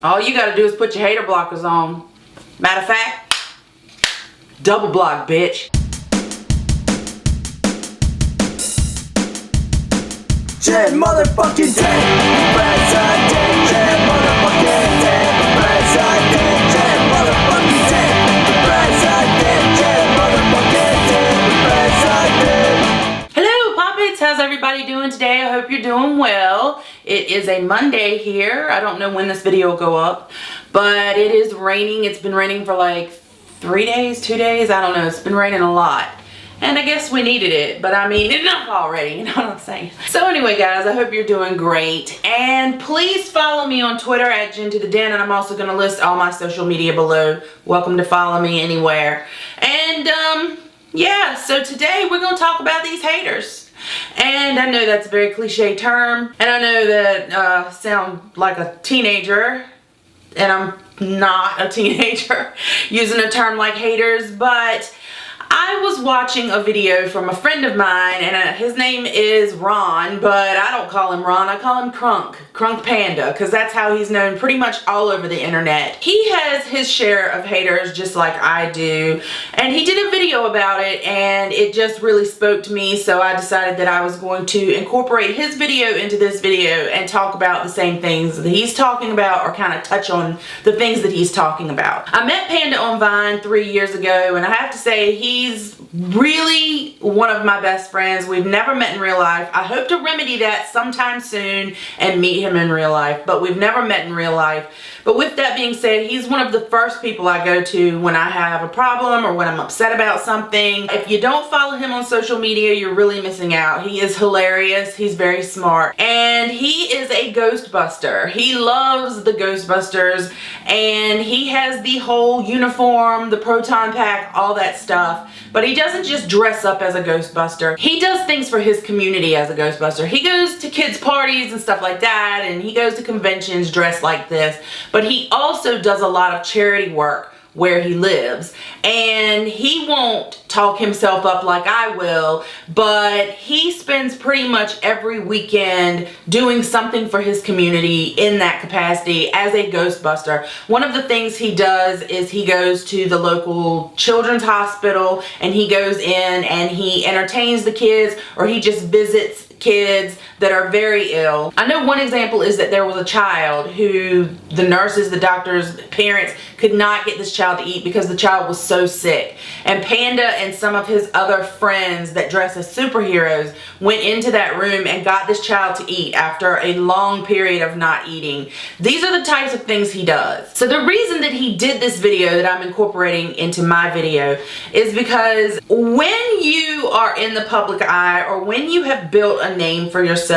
All you gotta do is put your hater blockers on. Matter of fact, double block, bitch. Jet motherfucking Dent, president, Jet motherfucking Dent, president, Jet motherfucking Dent, president, Jet motherfucking Dent, president. Hello, Poppets. How's everybody doing today? I hope you're doing well. It is a Monday here. I don't know when this video will go up, but it is raining. It's been raining for like 3 days, 2 days. I don't know. It's been raining a lot. And I guess we needed it, but I mean, enough already, you know what I'm saying? So anyway, guys, I hope you're doing great. And please follow me on Twitter at Jen to the Den, and I'm also going to list all my social media below. Welcome to follow me anywhere. And, yeah, so today we're going to talk about these haters. And I know that's a very cliche term, and I know that sound like a teenager, and I'm not a teenager using a term like haters, but I was watching a video from a friend of mine, and his name is Ron, but I don't call him Ron, I call him Crunk Panda, because that's how he's known pretty much all over the internet. He has his share of haters just like I do, and he did a video about it, and it just really spoke to me, so I decided that I was going to incorporate his video into this video and talk about the same things that he's talking about, or kind of touch on the things that he's talking about. I met Panda on Vine 3 years ago, and I have to say, he's really one of my best friends. We've never met in real life. I hope to remedy that sometime soon and meet him in real life, but we've never met in real life. But with that being said, he's one of the first people I go to when I have a problem or when I'm upset about something. If you don't follow him on social media, you're really missing out. He is hilarious. He's very smart. And he is a Ghostbuster. He loves the Ghostbusters, and he has the whole uniform, the proton pack, all that stuff. But he doesn't just dress up as a Ghostbuster. He does things for his community as a Ghostbuster. He goes to kids' parties and stuff like that, and he goes to conventions dressed like this. But he also does a lot of charity work where he lives, and he won't talk himself up like I will, but he spends pretty much every weekend doing something for his community in that capacity as a Ghostbuster. One of the things he does is he goes to the local children's hospital, and he goes in and he entertains the kids, or he just visits kids that are very ill. I know one example is that there was a child who the nurses, the doctors, parents could not get this child to eat because the child was so sick. And Panda and some of his other friends that dress as superheroes went into that room and got this child to eat after a long period of not eating. These are the types of things he does. So the reason that he did this video that I'm incorporating into my video is because when you are in the public eye, or when you have built a name for yourself,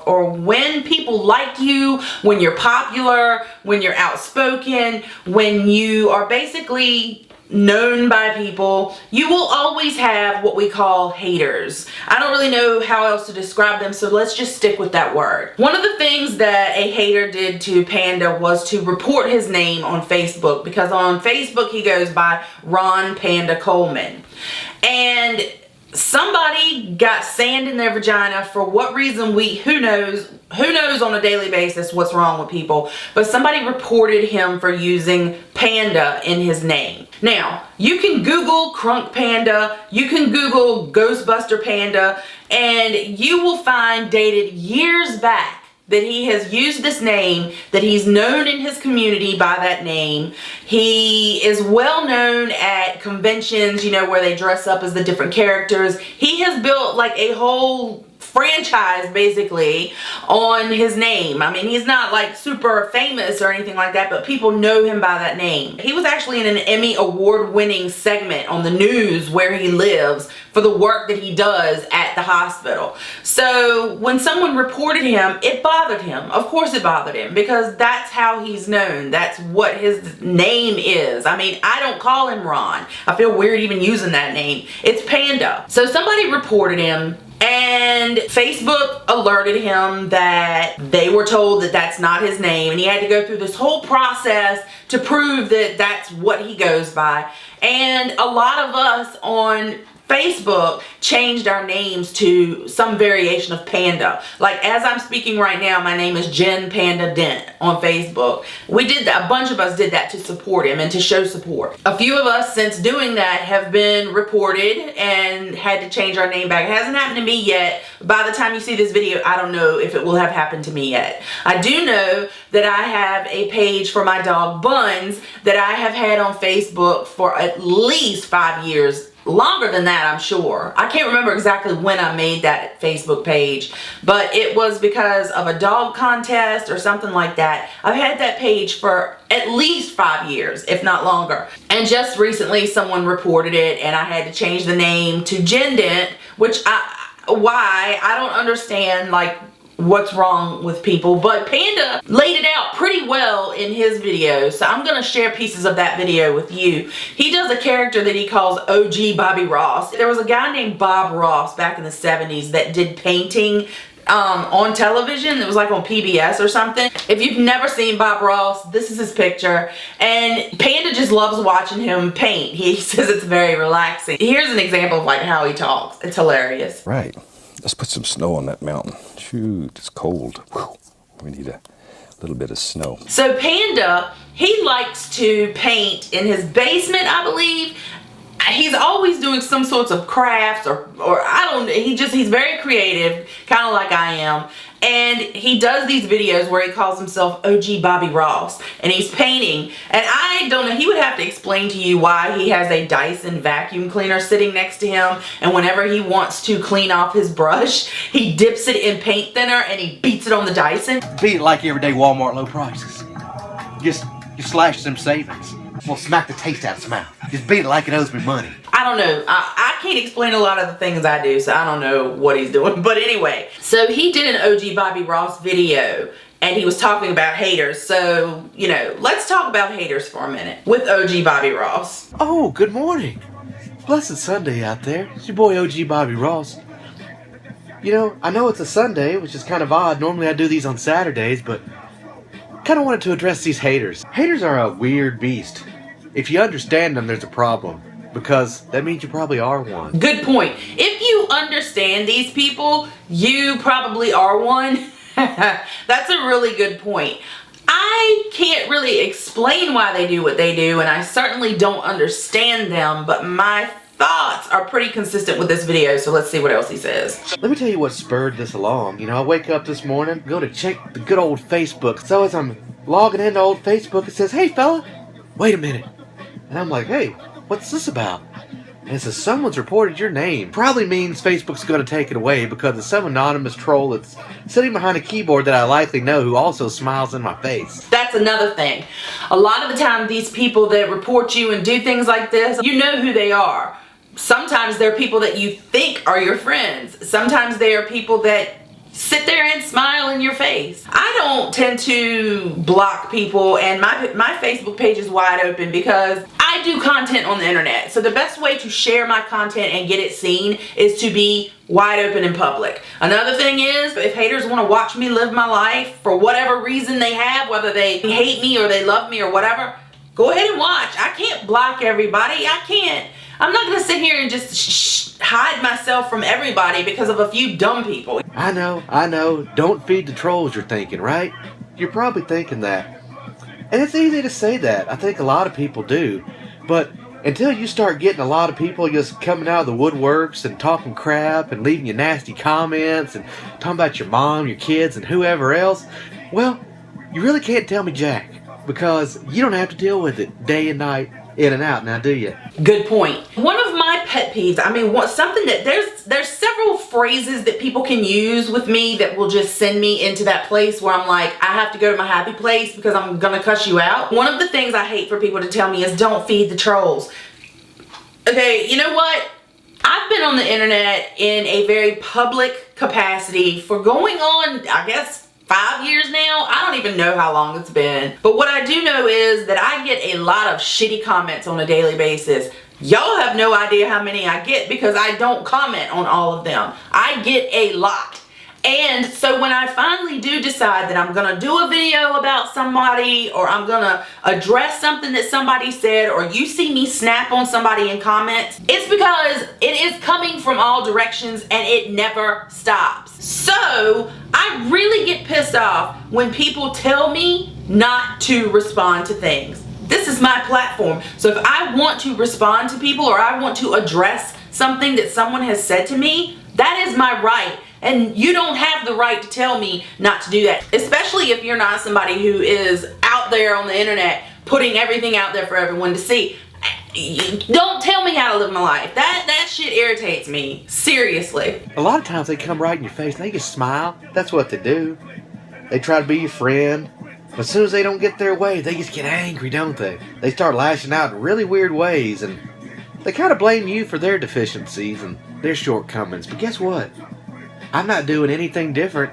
or when people like you, when you're popular, when you're outspoken, when you are basically known by people, you will always have what we call haters. I don't really know how else to describe them, so let's just stick with that word. One of the things that a hater did to Panda was to report his name on Facebook, because on Facebook he goes by Ron Panda Coleman. And somebody got sand in their vagina for what reason, who knows on a daily basis what's wrong with people, but somebody reported him for using Panda in his name. Now, you can Google Crunk Panda, you can Google Ghostbuster Panda, and you will find dated years back that he has used this name, that he's known in his community by that name. He is well known at conventions, you know, where they dress up as the different characters. He has built like a whole franchise basically on his name. I mean, he's not like super famous or anything like that, but people know him by that name. He was actually in an Emmy award-winning segment on the news where he lives for the work that he does at the hospital. So when someone reported him, it bothered him. Of course it bothered him, because that's how he's known. That's what his name is. I mean, I don't call him Ron. I feel weird even using that name. It's Panda. So somebody reported him, and Facebook alerted him that they were told that that's not his name, and he had to go through this whole process to prove that that's what he goes by. And a lot of us on Facebook changed our names to some variation of Panda. Like as I'm speaking right now, my name is Jen Panda Dent on Facebook. We did that, a bunch of us did that to support him and to show support. A few of us since doing that have been reported and had to change our name back. It hasn't happened to me yet. By the time you see this video, I don't know if it will have happened to me yet. I do know that I have a page for my dog Buns that I have had on Facebook for at least 5 years. Longer than that, I'm sure. I can't remember exactly when I made that Facebook page, but it was because of a dog contest or something like that. I've had that page for at least 5 years, if not longer. And just recently someone reported it and I had to change the name to Jen Dent, which why? I don't understand, like, what's wrong with people, but Panda laid it out pretty well in his video, so I'm gonna share pieces of that video with you. He does a character that he calls OG Bobby Ross. There was a guy named Bob Ross back in the 70s that did painting on television. It was like on PBS or something. If you've never seen Bob Ross, this is his picture, and Panda just loves watching him paint. He says it's very relaxing. Here's an example of like how he talks. It's hilarious. Right. Let's put some snow on that mountain. Shoot, it's cold. Whew. We need a little bit of snow. So Panda, he likes to paint in his basement, I believe. He's always doing some sorts of crafts or I don't know. He's very creative, kind of like I am. And he does these videos where he calls himself OG Bobby Ross. And he's painting. And I don't know, he would have to explain to you why he has a Dyson vacuum cleaner sitting next to him. And whenever he wants to clean off his brush, he dips it in paint thinner and he beats it on the Dyson. Beat it like everyday Walmart low prices. Just slash some savings. We'll smack the taste out of its mouth. Just beat it like it owes me money. I don't know. I can't explain a lot of the things I do, so I don't know what he's doing. But anyway, so he did an OG Bobby Ross video, and he was talking about haters. So, you know, let's talk about haters for a minute with OG Bobby Ross. Oh, good morning. Blessed Sunday out there. It's your boy OG Bobby Ross. You know, I know it's a Sunday, which is kind of odd. Normally I do these on Saturdays, but kind of wanted to address these haters. Haters are a weird beast. If you understand them, there's a problem, because that means you probably are one. Good point. If you understand these people, you probably are one. That's a really good point. I can't really explain why they do what they do, and I certainly don't understand them, but my thoughts are pretty consistent with this video, so let's see what else he says. Let me tell you what spurred this along. You know, I wake up this morning, go to check the good old Facebook. So as I'm logging into old Facebook, it says, "Hey fella, wait a minute." And I'm like, "Hey, what's this about?" And it says, "Someone's reported your name." Probably means Facebook's going to take it away because it's some anonymous troll that's sitting behind a keyboard that I likely know who also smiles in my face. That's another thing. A lot of the time, these people that report you and do things like this, you know who they are. Sometimes they're people that you think are your friends. Sometimes they are people that sit there and smile in your face. I don't tend to block people, and my Facebook page is wide open because I do content on the internet. So the best way to share my content and get it seen is to be wide open in public. Another thing is, if haters want to watch me live my life for whatever reason they have, whether they hate me or they love me or whatever, go ahead and watch. I can't block everybody. I can't. I'm not going to sit here and just hide myself from everybody because of a few dumb people. I know. Don't feed the trolls, you're thinking, right? You're probably thinking that. And it's easy to say that. I think a lot of people do. But until you start getting a lot of people just coming out of the woodworks and talking crap and leaving you nasty comments and talking about your mom, your kids, and whoever else, well, you really can't tell me jack. Because you don't have to deal with it day and night, in and out, now do you? Good point. One of my pet peeves, I mean, something that there's several phrases that people can use with me that will just send me into that place where I'm like, I have to go to my happy place because I'm gonna cuss you out. One of the things I hate for people to tell me is don't feed the trolls. Okay, you know what? I've been on the internet in a very public capacity for going on, I guess, 5 years now. I don't even know how long it's been. But what I do know is that I get a lot of shitty comments on a daily basis. Y'all have no idea how many I get because I don't comment on all of them. I get a lot. And so when I finally do decide that I'm gonna do a video about somebody, or I'm gonna address something that somebody said, or you see me snap on somebody in comments, it's because it is coming from all directions and it never stops. So I really get pissed off when people tell me not to respond to things. This is my platform. So if I want to respond to people, or I want to address something that someone has said to me, that is my right. And you don't have the right to tell me not to do that, especially if you're not somebody who is out there on the internet putting everything out there for everyone to see. Don't tell me how to live my life. That shit irritates me. Seriously. A lot of times they come right in your face and they just smile. That's what they do. They try to be your friend. But as soon as they don't get their way, they just get angry, don't they? They start lashing out in really weird ways, and they kind of blame you for their deficiencies and their shortcomings. But guess what? I'm not doing anything different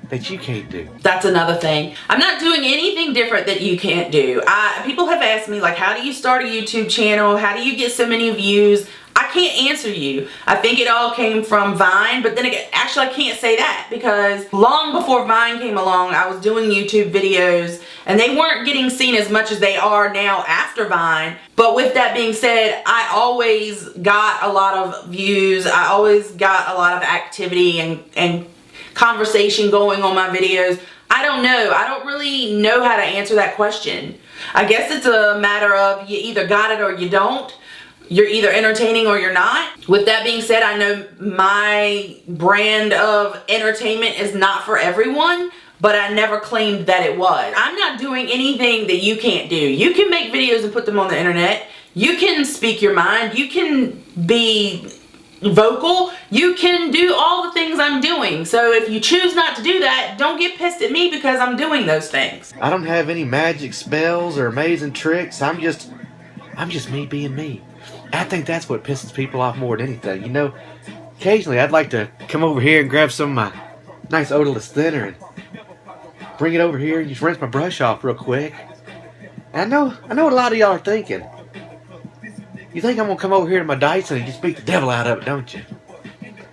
that you can't do. That's another thing. I'm not doing anything different that you can't do. People have asked me, like, how do you start a YouTube channel? How do you get so many views? I can't answer you. I think it all came from Vine, but then again, actually I can't say that, because long before Vine came along, I was doing YouTube videos and they weren't getting seen as much as they are now after Vine. But with that being said, I always got a lot of views. I always got a lot of activity and conversation going on my videos. I don't know. I don't really know how to answer that question. I guess it's a matter of you either got it or you don't. You're either entertaining or you're not. With that being said, I know my brand of entertainment is not for everyone, but I never claimed that it was. I'm not doing anything that you can't do. You can make videos and put them on the internet. You can speak your mind. You can be vocal. You can do all the things I'm doing. So if you choose not to do that, don't get pissed at me because I'm doing those things. I don't have any magic spells or amazing tricks. I'm just me being me. I think that's what pisses people off more than anything. You know, occasionally I'd like to come over here and grab some of my nice odorless thinner and bring it over here and just rinse my brush off real quick. And I know what a lot of y'all are thinking. You think I'm going to come over here to my Dyson and just beat the devil out of it, don't you?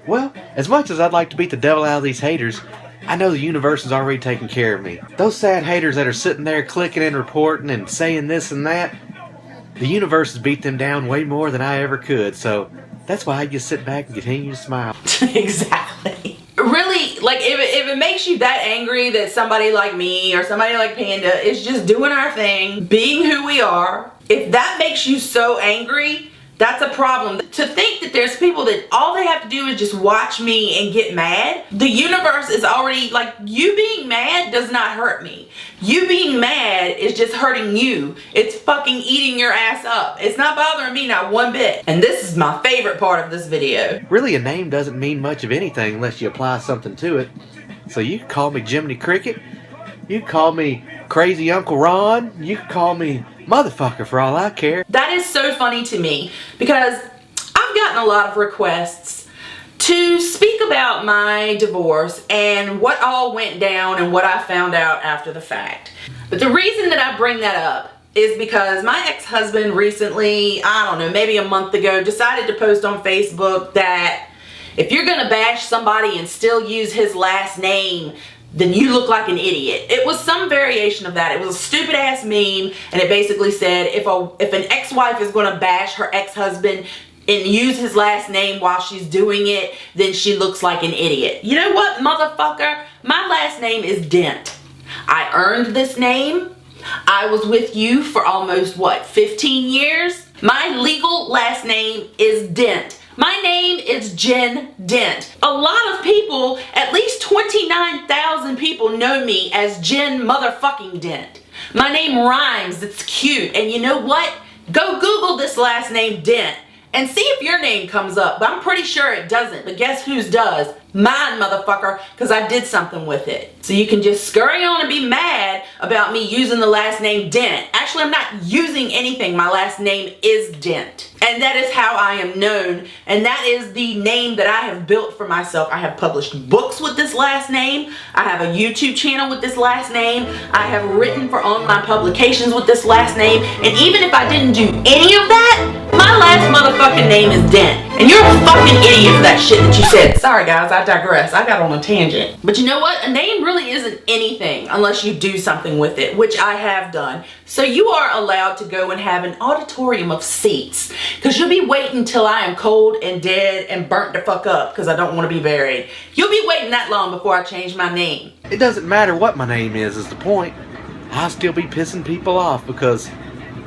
Well, as much as I'd like to beat the devil out of these haters, I know the universe is already taking care of me. Those sad haters that are sitting there clicking and reporting and saying this and that, the universe has beat them down way more than I ever could, so that's why I just sit back and continue to smile. Exactly. Really, like, if it makes you that angry that somebody like me or somebody like Panda is just doing our thing, being who we are, if that makes you so angry, that's a problem. To think that there's people that all they have to do is just watch me and get mad, the universe is already, like, you being mad does not hurt me. You being mad is just hurting you. It's fucking eating your ass up. It's not bothering me, not one bit. And this is my favorite part of this video. Really, a name doesn't mean much of anything unless you apply something to it. So you can call me Jiminy Cricket, you can call me Crazy Uncle Ron, you can call me motherfucker for all I care. That is so funny to me because I've gotten a lot of requests to speak about my divorce and what all went down and what I found out after the fact. But the reason that I bring that up is because my ex-husband recently, I don't know, maybe a month ago, decided to post on Facebook that if you're gonna bash somebody and still use his last name, then you look like an idiot. It was some variation of that. It was a stupid ass meme, and it basically said if an ex-wife is gonna bash her ex-husband and use his last name while she's doing it, then she looks like an idiot. You know what, motherfucker? My last name is Dent. I earned this name. I was with you for almost, what, 15 years? My legal last name is Dent. My name is Jen Dent. A lot of people, at least 29,000 people know me as Jen motherfucking Dent. My name rhymes, it's cute, and you know what? Go Google this last name Dent and see if your name comes up, but I'm pretty sure it doesn't. But guess whose does? Mine, motherfucker, because I did something with it. So you can just scurry on and be mad about me using the last name Dent. Actually, I'm not using anything. My last name is Dent. And that is how I am known. And that is the name that I have built for myself. I have published books with this last name. I have a YouTube channel with this last name. I have written for online publications with this last name. And even if I didn't do any of that, my My last motherfucking name is Dent. And you're a fucking idiot for that shit that you said. Sorry guys, I digress. I got on a tangent. But you know what? A name really isn't anything unless you do something with it, which I have done. So you are allowed to go and have an auditorium of seats. Because you'll be waiting till I am cold and dead and burnt the fuck up because I don't want to be buried. You'll be waiting that long before I change my name. It doesn't matter what my name is the point. I'll still be pissing people off because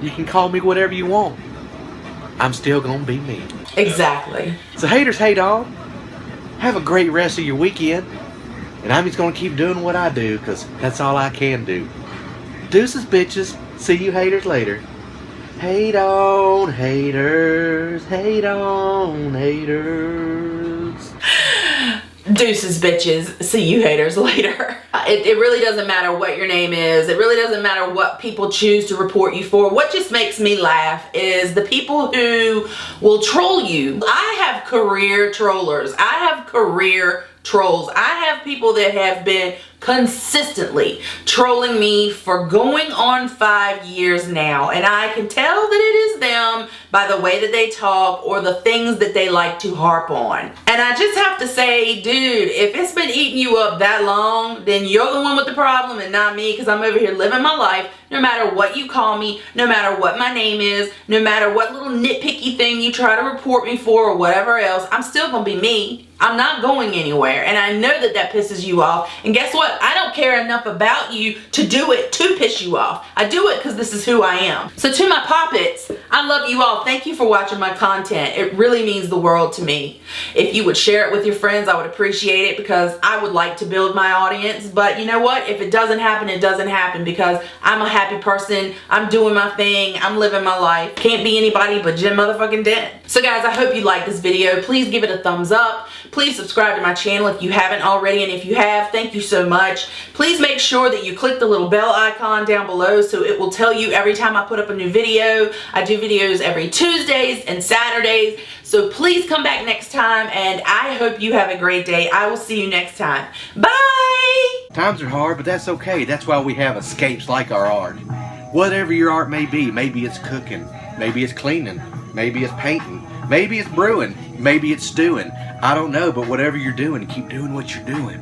you can call me whatever you want. I'm still gonna be me. Exactly. So haters hate on. Have a great rest of your weekend. And I'm just gonna keep doing what I do because that's all I can do. Deuces, bitches. See you haters later. Hate on haters. Hate on haters. Deuces, bitches. See you haters later. It really doesn't matter what your name is. It really doesn't matter what people choose to report you for. What just makes me laugh is the people who will troll you. I have career trollers. I have career trolls. I have people that have been consistently trolling me for going on 5 years now, and I can tell that it is them by the way that they talk or the things that they like to harp on. And I just have to say, dude, if it's been eating you up that long, then you're the one with the problem and not me, because I'm over here living my life no matter what you call me, no matter what my name is, no matter what little nitpicky thing you try to report me for or whatever else. I'm still gonna be me. I'm not going anywhere, and I know that that pisses you off. And guess what? I don't care enough about you to do it to piss you off. I do it because this is who I am. So to my poppets, I love you all. Thank you for watching my content. It really means the world to me. If you would share it with your friends, I would appreciate it, because I would like to build my audience. But you know what? If it doesn't happen, it doesn't happen, because I'm a happy person. I'm doing my thing. I'm living my life. Can't be anybody but Jim motherfucking Dent. So guys, I hope you liked this video. Please give it a thumbs up. Please subscribe to my channel if you haven't already, and if you have, thank you so much. Please make sure that you click the little bell icon down below so it will tell you every time I put up a new video. I do videos every Tuesdays and Saturdays, so please come back next time, and I hope you have a great day. I will see you next time. Bye! Times are hard, but that's okay. That's why we have escapes like our art. Whatever your art may be, maybe it's cooking, maybe it's cleaning, maybe it's painting, maybe it's brewing, maybe it's stewing. I don't know, but whatever you're doing, keep doing what you're doing.